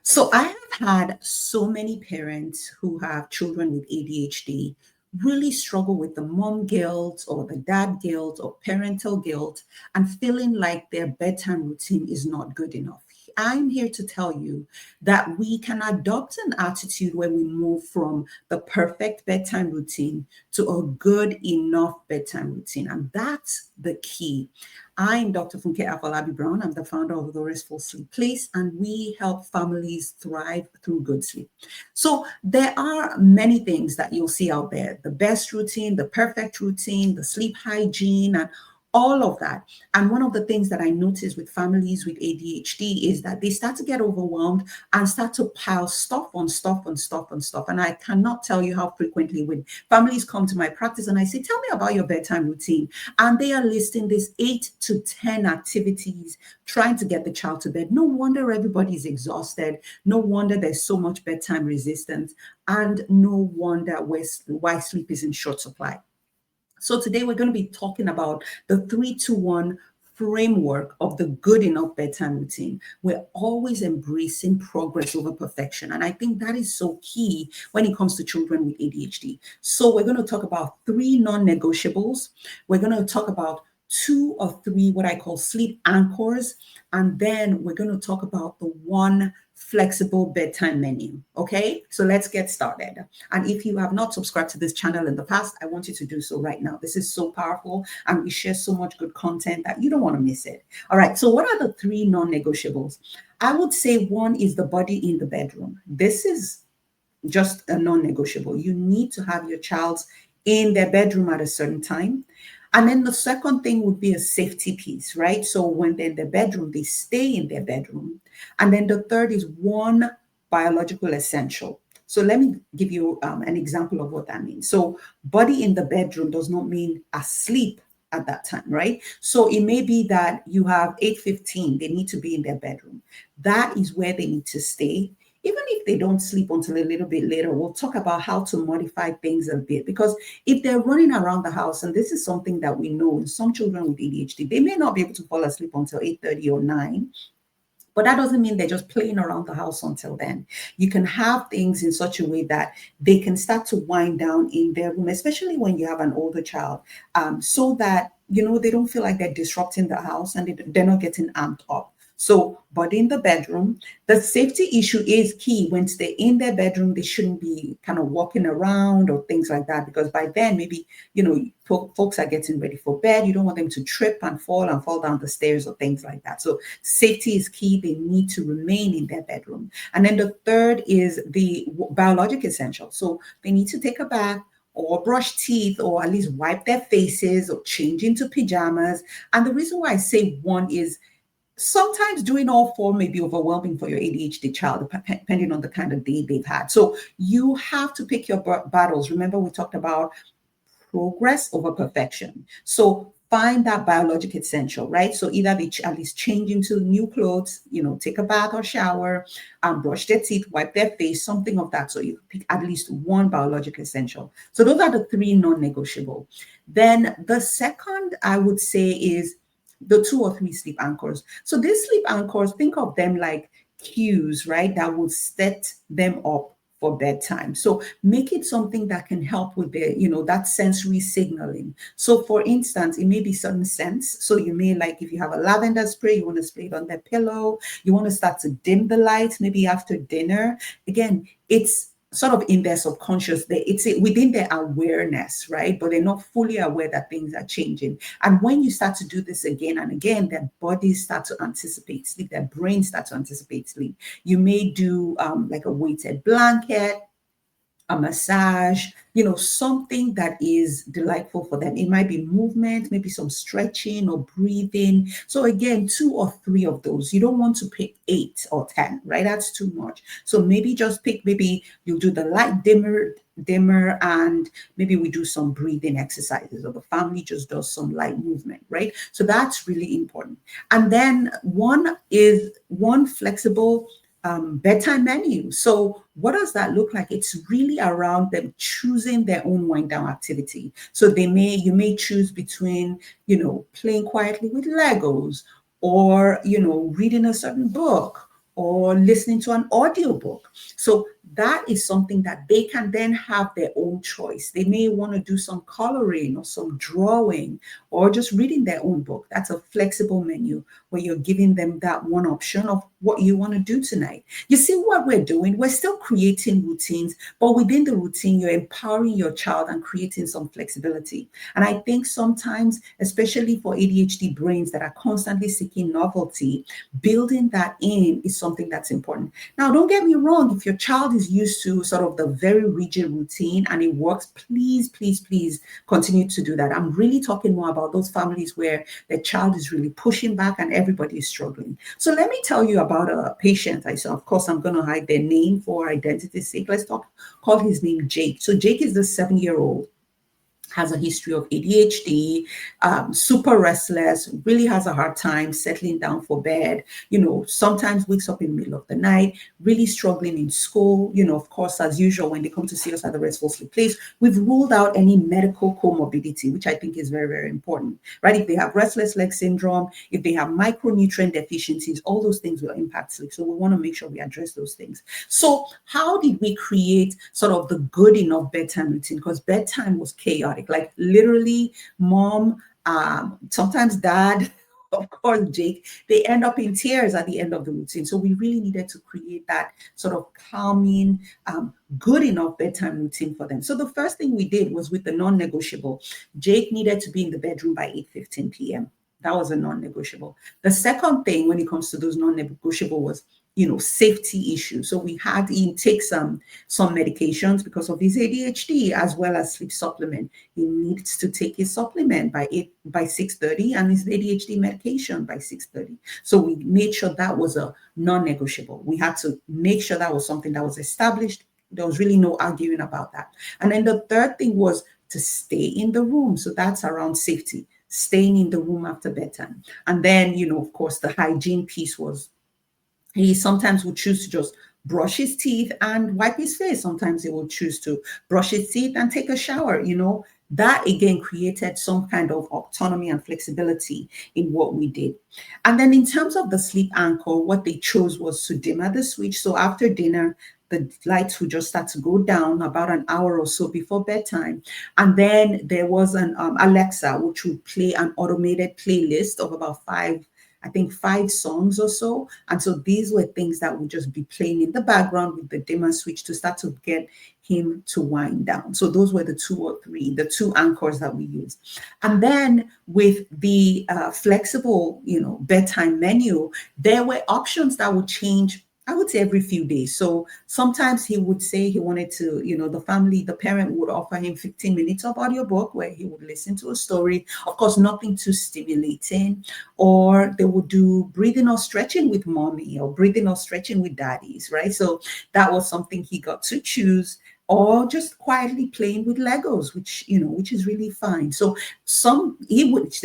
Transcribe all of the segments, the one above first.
So I have had so many parents who have children with ADHD really struggle with the mom guilt or the dad guilt or parental guilt and feeling like their bedtime routine is not good enough. I'm here to tell you that we can adopt an attitude where we move from the perfect bedtime routine to a good enough bedtime routine. And that's the key. I'm Dr. Funke Afolabi-Brown. I'm the founder of the Restful Sleep Place, and we help families thrive through good sleep. So there are many things that you'll see out there: the best routine, the perfect routine, the sleep hygiene, and all of that. And one of the things that I notice with families with ADHD is that they start to get overwhelmed and start to pile stuff on stuff on stuff on stuff. And I cannot tell you how frequently when families come to my practice and I say, "Tell me about your bedtime routine," and they are listing this 8 to 10 activities trying to get the child to bed. No wonder everybody's exhausted. No wonder there's so much bedtime resistance. And no wonder why sleep is in short supply. So today we're going to be talking about the 3-2-1 framework of the good enough bedtime routine. We're always embracing progress over perfection. And I think that is so key when it comes to children with ADHD. So we're going to talk about 3 non-negotiables. We're going to talk about 2 or 3 what I call sleep anchors. And then we're going to talk about the one flexible bedtime menu. Okay, so let's get started. And if you have not subscribed to this channel in the past, I want you to do so right now. This is so powerful and we share so much good content that you don't want to miss it. All right, so what are the 3 non-negotiables? I would say one is the body in the bedroom. This is just a non-negotiable. You need to have your child in their bedroom at a certain time. And then the second thing would be a safety piece, right? So when they're in their bedroom, they stay in their bedroom. And then the third is one biological essential. So let me give you an example of what that means. So body in the bedroom does not mean asleep at that time, right? So it may be that you have 8:15, they need to be in their bedroom. That is where they need to stay. Even if they don't sleep until a little bit later, we'll talk about how to modify things a bit. Because if they're running around the house, and this is something that we know in some children with ADHD, they may not be able to fall asleep until 8:30 or 9. But that doesn't mean they're just playing around the house until then. You can have things in such a way that they can start to wind down in their room, especially when you have an older child, so that, they don't feel like they're disrupting the house and they're not getting amped up. So, but in the bedroom, the safety issue is key. When they're in their bedroom, they shouldn't be kind of walking around or things like that, because by then, maybe, folks are getting ready for bed. You don't want them to trip and fall down the stairs or things like that. So safety is key. They need to remain in their bedroom. And then the third is the biologic essential. So they need to take a bath or brush teeth or at least wipe their faces or change into pajamas. And the reason why I say one is sometimes doing all 4 may be overwhelming for your ADHD child, depending on the kind of day they've had. So you have to pick your battles. Remember, we talked about progress over perfection. So find that biologic essential, right? So either they at least change into new clothes, take a bath or shower, brush their teeth, wipe their face, something of that. So you pick at least one biologic essential. So those are the 3 non-negotiable. Then the second I would say is the 2 or 3 sleep anchors. So these sleep anchors, think of them like cues, right? That will set them up for bedtime. So make it something that can help with that sensory signaling. So for instance, it may be certain scents. So you may, like, if you have a lavender spray, you want to spray it on their pillow. You want to start to dim the lights maybe after dinner. Again, it's sort of in their subconscious, it's within their awareness, right? But they're not fully aware that things are changing. And when you start to do this again and again, their bodies start to anticipate sleep, their brains start to anticipate sleep. You may do like a weighted blanket, a massage, something that is delightful for them. It might be movement, maybe some stretching or breathing. So again, 2 or 3 of those. You don't want to pick 8 or 10, right? That's too much. So maybe just pick, maybe you'll do the light dimmer, and maybe we do some breathing exercises, or the family just does some light movement, right? So that's really important. And then one is one flexible bedtime menu. So what does that look like? It's really around them choosing their own wind down activity. So you may choose between, playing quietly with Legos, or, reading a certain book, or listening to an audiobook. So that is something that they can then have their own choice. They may want to do some coloring or some drawing or just reading their own book. That's a flexible menu where you're giving them that one option of what you want to do tonight. You see what we're doing? We're still creating routines, but within the routine, you're empowering your child and creating some flexibility. And I think sometimes, especially for ADHD brains that are constantly seeking novelty, building that in is something that's important. Now, don't get me wrong, if your child is used to sort of the very rigid routine and it works, please, please, please continue to do that. I'm really talking more about those families where the child is really pushing back and everybody is struggling. So let me tell you about a patient I saw. Of course, I'm going to hide their name for identity's sake. Let's call his name Jake. So Jake is the 7-year-old, has a history of ADHD, super restless, really has a hard time settling down for bed, sometimes wakes up in the middle of the night, really struggling in school. Of course, as usual, when they come to see us at the Restful Sleep Place, we've ruled out any medical comorbidity, which I think is very, very important, right? If they have restless leg syndrome, if they have micronutrient deficiencies, all those things will impact sleep. So we want to make sure we address those things. So how did we create sort of the good enough bedtime routine? Because bedtime was chaotic. Like literally, mom, sometimes dad, of course, Jake, they end up in tears at the end of the routine. So we really needed to create that sort of calming, good enough bedtime routine for them. So the first thing we did was with the non-negotiable. Jake needed to be in the bedroom by 8:15 p.m. That was a non-negotiable. The second thing when it comes to those non-negotiable was safety issues. So we had him take some medications because of his ADHD as well as sleep supplement. He needs to take his supplement by 6:30 and his ADHD medication by 6:30. So we made sure that was a non-negotiable. We had to make sure that was something that was established. There was really no arguing about that. And then the third thing was to stay in the room. So that's around safety, staying in the room after bedtime. And then, of course, the hygiene piece was he sometimes would choose to just brush his teeth and wipe his face. Sometimes he would choose to brush his teeth and take a shower. That again created some kind of autonomy and flexibility in what we did. And then in terms of the sleep anchor, what they chose was to dimmer the switch. So after dinner, the lights would just start to go down about an hour or so before bedtime. And then there was an Alexa, which would play an automated playlist of about five songs or so. And so these were things that would just be playing in the background with the dimmer switch to start to get him to wind down. So those were the two anchors that we used. And then with the flexible, bedtime menu, there were options that would change, I would say, every few days. So sometimes he would say he wanted to, the parent would offer him 15 minutes of audiobook where he would listen to a story. Of course, nothing too stimulating. Or they would do breathing or stretching with mommy or breathing or stretching with daddies, right? So that was something he got to choose. Or just quietly playing with Legos, which is really fine. So they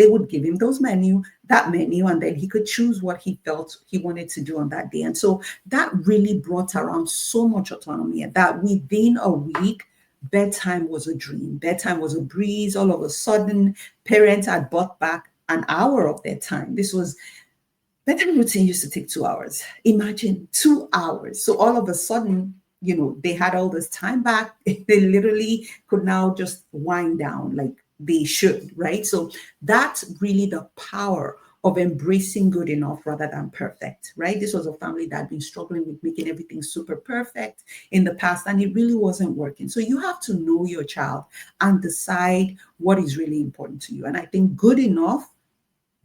would give him that menu, and then he could choose what he felt he wanted to do on that day. And so that really brought around so much autonomy that within a week, bedtime was a dream. Bedtime was a breeze. All of a sudden, parents had bought back an hour of their time. Bedtime routine used to take 2 hours. Imagine 2 hours. So all of a sudden, they had all this time back. They literally could now just wind down like they should, right? So that's really the power of embracing good enough rather than perfect, right? This was a family that had been struggling with making everything super perfect in the past, and it really wasn't working. So you have to know your child and decide what is really important to you. And I think good enough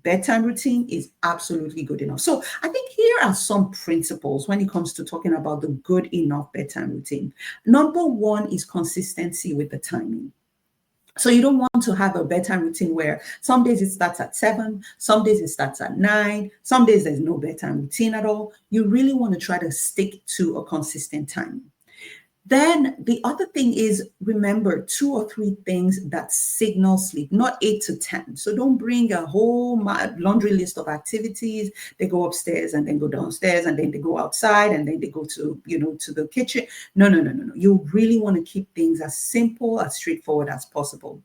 bedtime routine is absolutely good enough. So I think here are some principles when it comes to talking about the good enough bedtime routine. Number one is consistency with the timing. So you don't want to have a bedtime routine where some days it starts at 7, some days it starts at 9, some days there's no bedtime routine at all. You really want to try to stick to a consistent time. Then the other thing is, remember 2 or 3 things that signal sleep, not 8 to 10. So don't bring a whole laundry list of activities. They go upstairs and then go downstairs and then they go outside and then they go to, to the kitchen. No. You really want to keep things as simple, as straightforward as possible.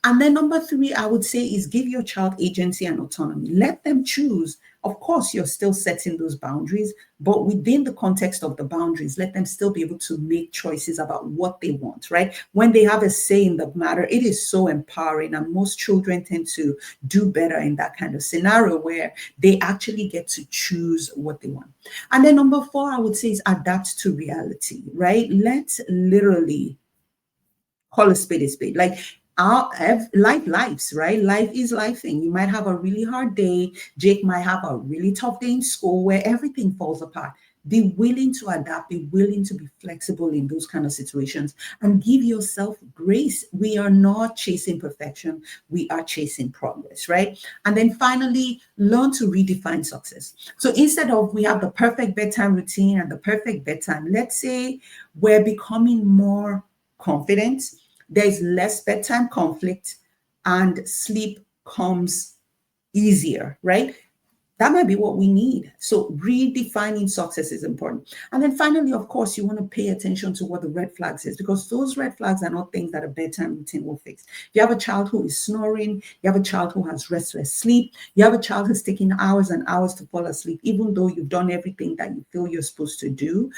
And then number three, I would say, is give your child agency and autonomy. Let them choose. Of course, you're still setting those boundaries, but within the context of the boundaries, let them still be able to make choices about what they want, right? When they have a say in the matter, it is so empowering. And most children tend to do better in that kind of scenario where they actually get to choose what they want. And then number four, I would say, is adapt to reality, right? Let's literally call a spade a spade. Like our lives, right? Life is life thing. You might have a really hard day. Jake might have a really tough day in school where everything falls apart. Be willing to adapt, be willing to be flexible in those kind of situations and give yourself grace. We are not chasing perfection, we are chasing progress, right? And then finally, learn to redefine success. So instead of we have the perfect bedtime routine and the perfect bedtime, let's say we're becoming more confident, there's less bedtime conflict, and sleep comes easier, right? That might be what we need. So redefining success is important. And then finally, of course, you want to pay attention to what the red flags is, because those red flags are not things that a bedtime routine will fix. If you have a child who is snoring, you have a child who has restless sleep, you have a child who's taking hours and hours to fall asleep, even though you've done everything that you feel you're supposed to do,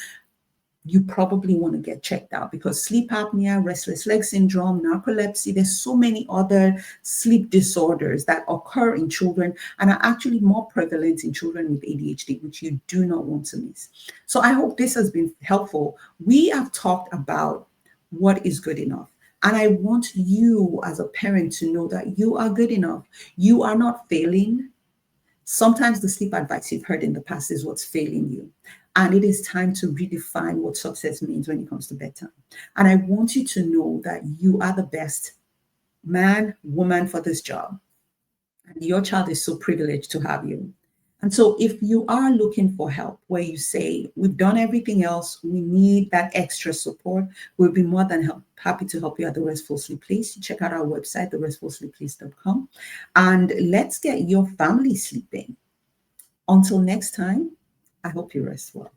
you probably want to get checked out, because sleep apnea, restless leg syndrome, narcolepsy, there's so many other sleep disorders that occur in children and are actually more prevalent in children with ADHD, which you do not want to miss. So I hope this has been helpful. We have talked about what is good enough. And I want you as a parent to know that you are good enough. You are not failing. Sometimes the sleep advice you've heard in the past is what's failing you. And it is time to redefine what success means when it comes to bedtime. And I want you to know that you are the best man, woman for this job. And your child is so privileged to have you. And so if you are looking for help where you say, we've done everything else, we need that extra support, we'll be more than happy to help you at the Restful Sleep Place. Check out our website, therestfulsleepplace.com, and let's get your family sleeping. Until next time, I hope you rest well.